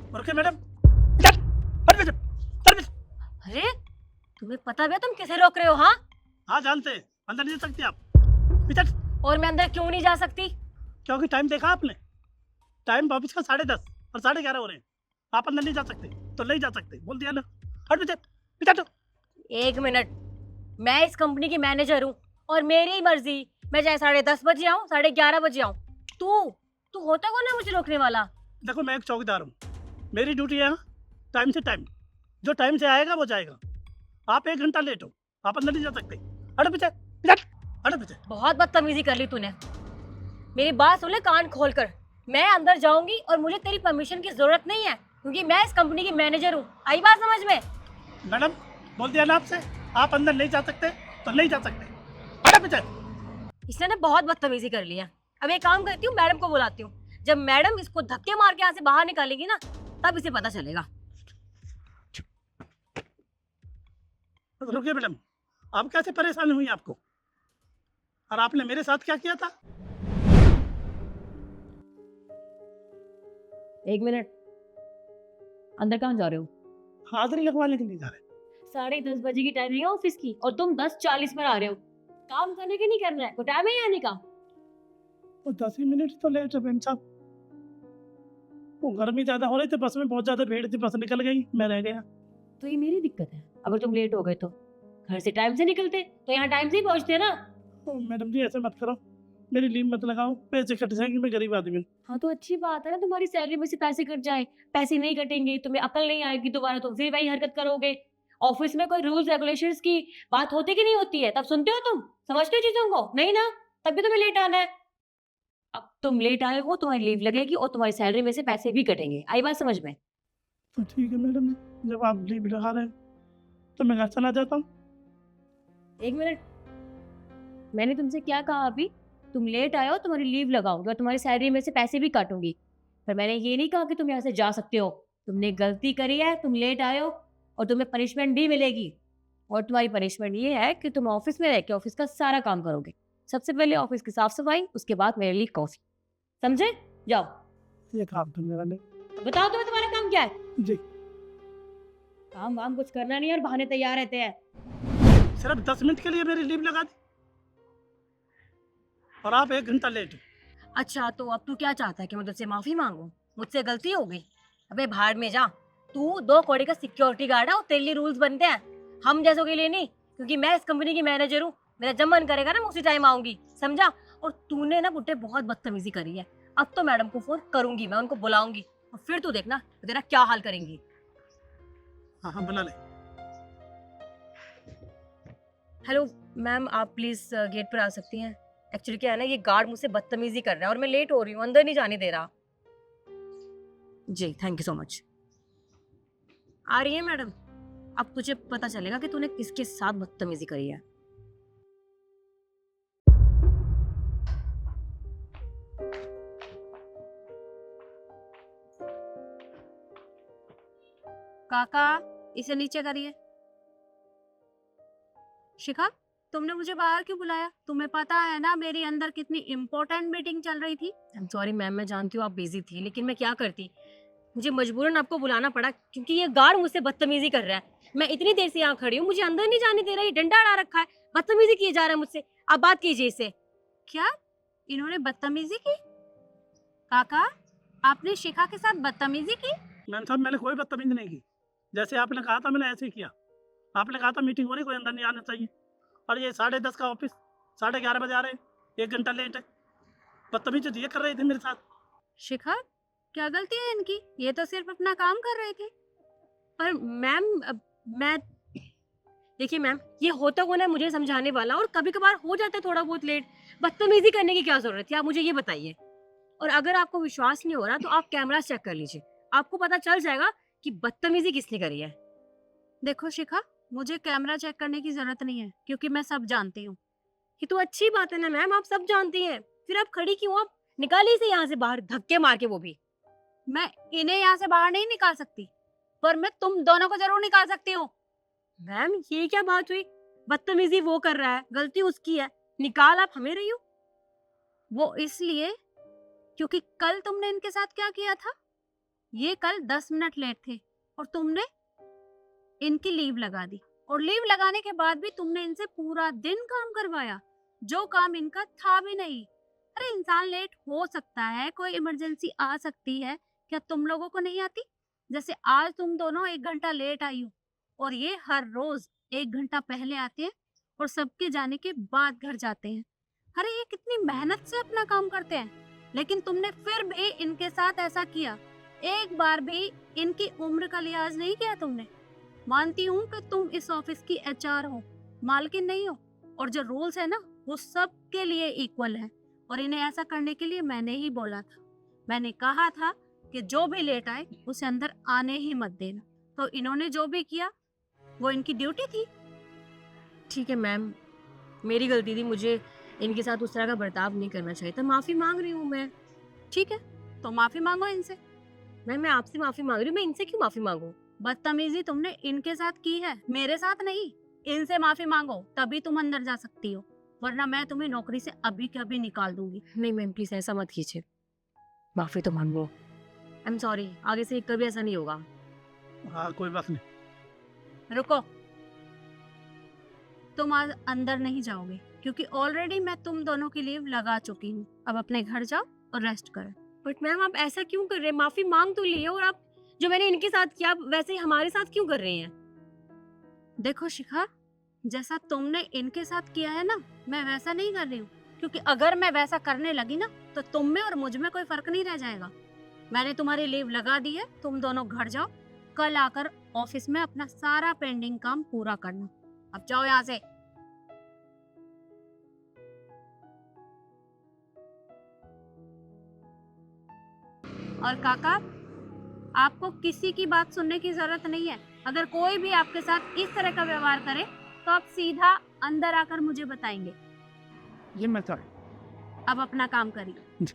Okay madam, चल, हट बेटा, चल बेटा। अरे तुम्हें पता भी है तुम किसे रोक रहे हो? हाँ, हाँ जानते हैं, अंदर नहीं जा सकते आप। बेटा, और मैं अंदर क्यों नहीं जा सकती? क्योंकि टाइम देखा आपने? टाइम ऑफिस का 10:30 और 11:30 हो रहे हैं। आप अंदर नहीं जा सकते, तो नहीं जा सकते, बोल दिया ना। हट बेटा, बेटा तो। एक मिनट, मैं इस कंपनी की मैनेजर हूँ और मेरी मर्जी, मैं चाहे 10:30 बजे आऊँ 11:30 बजे आऊँ। तू तू होता कौन है मुझे रोकने वाला? देखो मैं एक चौकीदार हूँ, मेरी ड्यूटी है टाइम से टाइम, जो टाइम से आएगा वो जाएगा। आप 1 घंटा लेट हो, आप अंदर नहीं जा सकते। हटो पीछे, हटो पीछे। बहुत बदतमीजी कर ली तूने। मेरी बात सुन ले कान खोल कर। मैं अंदर जाऊंगी और मुझे तेरी परमिशन की जरूरत नहीं है, क्योंकि मैं इस कंपनी की मैनेजर हूँ। आई बात समझ में? मैडम बोल दिया ना आपसे, आप अंदर नहीं जा सकते तो नहीं जा सकते। हटो पीछे। इसने ना बहुत बदतमीजी कर लिया। अब एक काम करती हूँ, मैडम को बुलाती हूँ। जब मैडम इसको धक्के मार के यहाँ से बाहर निकालेगी ना, तब इसे पता चलेगा। रुकिए मैडम, अब कैसे परेशानी हुई आपको, और आपने मेरे साथ क्या किया था? एक मिनट, अंदर कहाँ जा रहे हो? हाजिरी लगवाने के लिए जा रहे। 10:30 बजे की टाइमिंग है ऑफिस की और तुम 10:40 पर आ रहे हो। काम करने के नहीं करना है, कोई टाइम है आने का? वो 10 ही मिनट तो लेट है मैम साहब, वो गर्मी ज्यादा हो रही थी, बस में बहुत ज्यादा भीड़ थी, बस निकल गई, मैं रह गया। तो ये मेरी दिक्कत है। अगर तुम लेट हो गए तो घर से टाइम से निकलते तो यहाँ टाइम से ही पहुंचते ना। मैडम जी ऐसे मत करो, मेरी लीव मत लगाओ, पैसे कट जाएंगे, मैं गरीब आदमी हूँ। हाँ तो अच्छी बात है ना, तुम्हारी सैलरी में से पैसे कट जाए। पैसे नहीं कटेंगे, तुम्हें अकल नहीं आएगी, दोबारा तुम फिर वही हरकत करोगे। ऑफिस में कोई रूल्स रेगुलेशंस की बात होती कि नहीं होती है, तब सुनते हो तुम? समझते हो चीजों को? नहीं ना, तब भी तुम्हें लेट आना है। अब तुम लेट आए हो, तुम्हारी लीव लगेगी और तुम्हारी सैलरी में से पैसे भी कटेंगे। आई बात समझ में? तो ठीक है मैडम, जब आप लीव लगा रहे हैं तो मैं घर चला जाता हूँ। एक मिनट, मैंने तुमसे क्या कहा अभी? तुम लेट आए हो, तुम्हारी लीव लगाऊंगी और तुम्हारी सैलरी में से पैसे भी काटूंगी। पर मैंने ये नहीं कहा कि तुम यहाँ से जा सकते हो। तुमने गलती करी है, तुम लेट आए हो और तुम्हें पनिशमेंट भी मिलेगी। और तुम्हारी पनिशमेंट ये है कि तुम ऑफिस में रह के ऑफिस का सारा काम करोगे। सबसे पहले ऑफिस की साफ सफाई, उसके बाद मेरे लिए कॉफी। समझे? जाओ। ये काम तो मेरा नहीं। बताओ तुम्हें तुम्हारा काम क्या है? जी, काम वाम कुछ करना नहीं और बहाने तैयार रहते हैं। सिर्फ 10 मिनट के लिए मेरी लीव लगा दी और आप 1 घंटा लेट। अच्छा तो अब तू क्या चाहता है कि मैं तुझसे माफी मांगू? मुझसे गलती हो गई, अबे भाड़ में जा। तू 2 कौड़ी का सिक्योरिटी गार्ड है और तेरे लिए रूल्स बनते हैं, हम जैसों के लिए नहीं। क्योंकि मैं इस कंपनी की मैनेजर हूँ, मेरा जब मन करेगा ना मैं उसी टाइम आऊंगी, समझा? और तूने ना बुड्ढे बहुत बदतमीजी करी है। अब तो मैडम को फोन करूंगी, मैं उनको बुलाऊंगी और फिर तू देखना तेरा क्या हाल करेंगी। हाँ हाँ बुला ले। हेलो मैम, आप प्लीज गेट पर आ सकती हैं? एक्चुअली क्या है ना, ये गार्ड मुझसे बदतमीजी कर रहा है और मैं लेट हो रही हूँ, अंदर नहीं जाने दे रहा। जी थैंक यू सो मच। आ रही है मैडम? अब तुझे पता चलेगा कि तूने किसके साथ बदतमीजी करी है। काका, इसे नीचे करिए। शिखा, तुमने मुझे बाहर क्यों बुलाया? तुम्हें पता है ना मेरी अंदर कितनी इम्पोर्टेंट मीटिंग चल रही थी। आई एम सॉरी मैम, मैं जानती हूँ आप बिजी थी, लेकिन मैं क्या करती, मुझे मजबूरन आपको बुलाना पड़ा क्योंकि ये गार्ड मुझसे बदतमीजी कर रहा है। मैं इतनी देर से यहाँ खड़ी हूँ, मुझे अंदर नहीं जाने दे रहा है, डंडा अड़ा रखा है, बदतमीजी किए जा रहा है मुझसे। आप बात कीजिए इससे। क्या इन्होंने बदतमीजी की? काका, आपने शिखा के साथ बदतमीजी की? मैम साहब मैंने कोई बदतमीजी नहीं की, जैसे आपने कहा था मैंने ऐसे ही किया। आपने कहा था मीटिंग हो रही, कोई अंदर नहीं आना चाहिए, और ये 10:30 का ऑफिस 11:30 बजे आ रहे हैं, 1 घंटा लेट है। बदतमीजी तो ये कर रहे थे मेरे साथ। शिखा, क्या गलती है इनकी? ये तो सिर्फ अपना काम कर रहे थे। पर मैम मैं, देखिए मैम, ये होता कौन है मुझे समझाने वाला, और कभी कभार हो जाता है थोड़ा बहुत लेट। बदतमीजी करने की क्या जरूरत थी, आप मुझे ये बताइए। और अगर आपको विश्वास नहीं हो रहा तो आप कैमरा चेक कर लीजिए, आपको पता चल जाएगा कि बदतमीजी किसने करी है। देखो शिखा, मुझे कैमरा चेक करने की जरूरत नहीं है क्योंकि मैं सब जानती हूँ। ये तो अच्छी बात है ना मैम, आप सब जानती हैं, फिर आप खड़ी क्यों? आप निकालिए इसे यहाँ से बाहर, धक्के मार के, वो भी। मैं इन्हें यहाँ से बाहर नहीं निकाल सकती, पर मैं तुम दोनों को जरूर निकाल सकती हूँ। मैम ये क्या बात हुई? बदतमीजी वो कर रहा है, गलती उसकी है, निकाल आप हमें रही हो। वो इसलिए क्योंकि कल तुमने इनके साथ क्या किया था? ये कल 10 मिनट लेट थे और तुमने इनकी लीव लगा दी, और लीव लगाने के बाद भी तुमने इनसे पूरा दिन काम करवाया, जो काम इनका था भी नहीं। अरे इंसान लेट हो सकता है, कोई इमरजेंसी आ सकती है, क्या तुम लोगों को नहीं आती? जैसे आज तुम दोनों 1 घंटा लेट आई हो, और ये हर रोज 1 घंटा पहले आते हैं और सबके जाने के बाद घर जाते हैं। अरे ये कितनी मेहनत से अपना काम करते हैं, लेकिन तुमने फिर भी इनके साथ ऐसा किया। एक बार भी इनकी उम्र का लिहाज नहीं किया तुमने। मानती हूँ कि तुम इस ऑफिस की एचआर हो, मालकिन नहीं हो, और जो रूल्स है ना वो सबके लिए इक्वल है, और इन्हें ऐसा करने के लिए मैंने ही बोला था। मैंने कहा था कि जो भी लेट आए उसे अंदर आने ही मत देना, तो इन्होंने जो भी किया वो इनकी ड्यूटी थी। ठीक है मैम, मेरी गलती थी, मुझे इनके साथ उस तरह का बर्ताव नहीं करना चाहिए था। माफ़ी मांग रही हूँ मैं। ठीक है, तो माफी मांगो इनसे। मैम मैं आपसे माफ़ी मांग रही हूँ, मैं इनसे क्यों माफ़ी मांगूँ? बदतमीजी तुमने इनके साथ की है, मेरे साथ नहीं। इनसे माफी मांगो तभी तुम अंदर जा सकती हो, वरना मैं तुम्हें नौकरी से अभी के अभी निकाल दूंगी। नहीं मैम प्लीज़ ऐसा मत कीजिए, माफ़ी तो मांगो। आई एम सॉरी, आगे से कभी ऐसा नहीं होगा। हाँ कोई बात नहीं। रुको, तुम आज अंदर नहीं जाओगे, क्योंकि ऑलरेडी मैं तुम दोनों की लीव लगा चुकी हूँ। अब अपने घर जाओ और रेस्ट करो। बट मैम आप ऐसा क्यों कर रहे हैं? माफ़ी मांग तो ली है, और आप जो मैंने इनके साथ किया वैसे ही हमारे साथ क्यों कर रहे हैं? देखो शिखा, जैसा तुमने इनके साथ किया है ना, मैं वैसा नहीं कर रही हूँ, क्योंकि अगर मैं वैसा करने लगी ना तो तुम में और मुझ में कोई फर्क नहीं रह जाएगा। मैंने तुम्हारी लीव लगा दी है, तुम दोनों घर जाओ, कल आकर ऑफिस में अपना सारा पेंडिंग काम पूरा करना। अब जाओ यहाँ से। और काका, आपको किसी की बात सुनने की जरूरत नहीं है। अगर कोई भी आपके साथ इस तरह का व्यवहार करे तो आप सीधा अंदर आकर मुझे बताएंगे। जी मैं सॉरी। अब अपना काम करिए। जी।